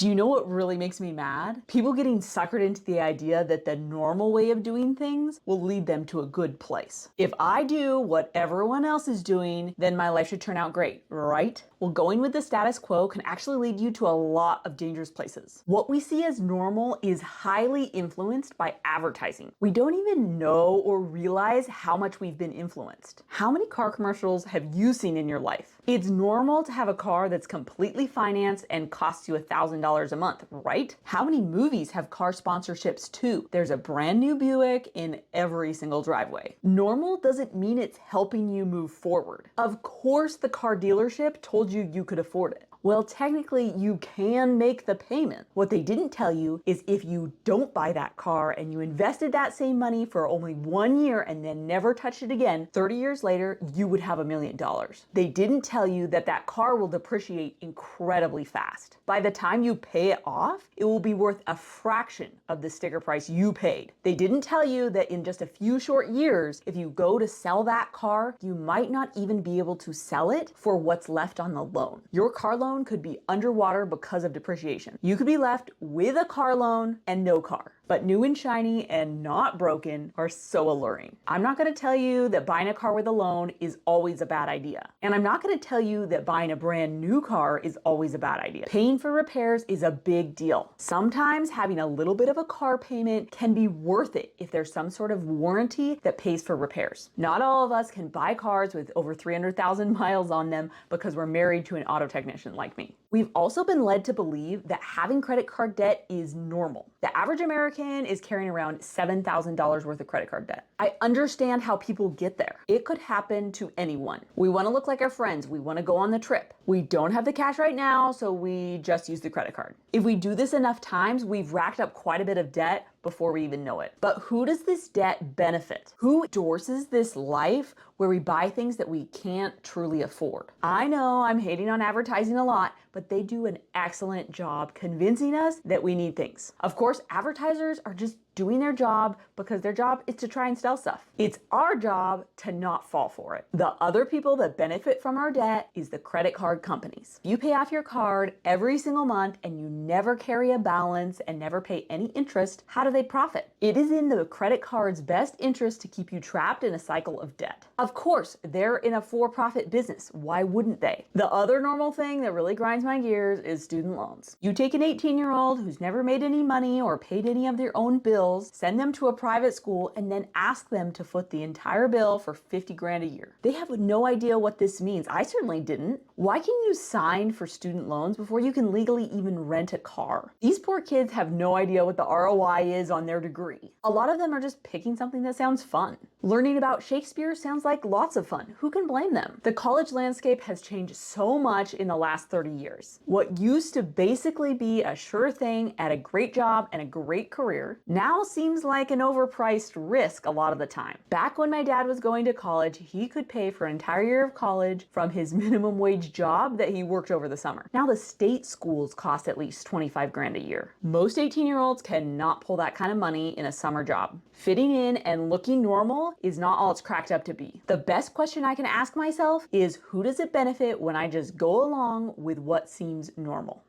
Do you know what really makes me mad? People getting suckered into the idea that the normal way of doing things will lead them to a good place. If I do what everyone else is doing, then my life should turn out great, right? Well, going with the status quo can actually lead you to a lot of dangerous places. What we see as normal is highly influenced by advertising. We don't even know or realize how much we've been influenced. How many car commercials have you seen in your life? It's normal to have a car that's completely financed and costs you $1,000 a month, right? How many movies have car sponsorships too? There's a brand new Buick in every single driveway. Normal doesn't mean it's helping you move forward. Of course, the car dealership told you could afford it. Well, technically, you can make the payment. What they didn't tell you is if you don't buy that car and you invested that same money for only 1 year and then never touched it again, 30 years later, you would have $1 million. They didn't tell you that that car will depreciate incredibly fast. By the time you pay it off, it will be worth a fraction of the sticker price you paid. They didn't tell you that in just a few short years, if you go to sell that car, you might not even be able to sell it for what's left on the loan. Your car loan could be underwater because of depreciation. You could be left with a car loan and no car. But new and shiny and not broken are so alluring. I'm not going to tell you that buying a car with a loan is always a bad idea. And I'm not going to tell you that buying a brand new car is always a bad idea. Paying for repairs is a big deal. Sometimes having a little bit of a car payment can be worth it if there's some sort of warranty that pays for repairs. Not all of us can buy cars with over 300,000 miles on them because we're married to an auto technician like me. We've also been led to believe that having credit card debt is normal. The average American is carrying around $7,000 worth of credit card debt. I understand how people get there. It could happen to anyone. We want to look like our friends. We want to go on the trip. We don't have the cash right now, so we just use the credit card. If we do this enough times, we've racked up quite a bit of debt before we even know it. But who does this debt benefit? Who endorses this life where we buy things that we can't truly afford? I know I'm hating on advertising a lot, but they do an excellent job convincing us that we need things. Of course, advertisers are just doing their job because their job is to try and sell stuff. It's our job to not fall for it. The other people that benefit from our debt is the credit card companies. You pay off your card every single month and you never carry a balance and never pay any interest. How do they profit? It is in the credit card's best interest to keep you trapped in a cycle of debt. Of course, they're in a for-profit business. Why wouldn't they? The other normal thing that really grinds my gears is student loans. You take an 18-year-old who's never made any money or paid any of their own bills, send them to a private school, and then ask them to foot the entire bill for 50 grand a year. They have no idea what this means. I certainly didn't. Why can you sign for student loans before you can legally even rent a car? These poor kids have no idea what the ROI is on their degree. A lot of them are just picking something that sounds fun. Learning about Shakespeare sounds like lots of fun. Who can blame them? The college landscape has changed so much in the last 30 years. What used to basically be a sure thing at a great job and a great career now seems like an overpriced risk a lot of the time. Back when my dad was going to college, he could pay for an entire year of college from his minimum wage job that he worked over the summer. Now the state schools cost at least 25 grand a year. Most 18-year-olds cannot pull that kind of money in a summer job. Fitting in and looking normal is not all it's cracked up to be. The best question I can ask myself is, who does it benefit when I just go along with what seems normal?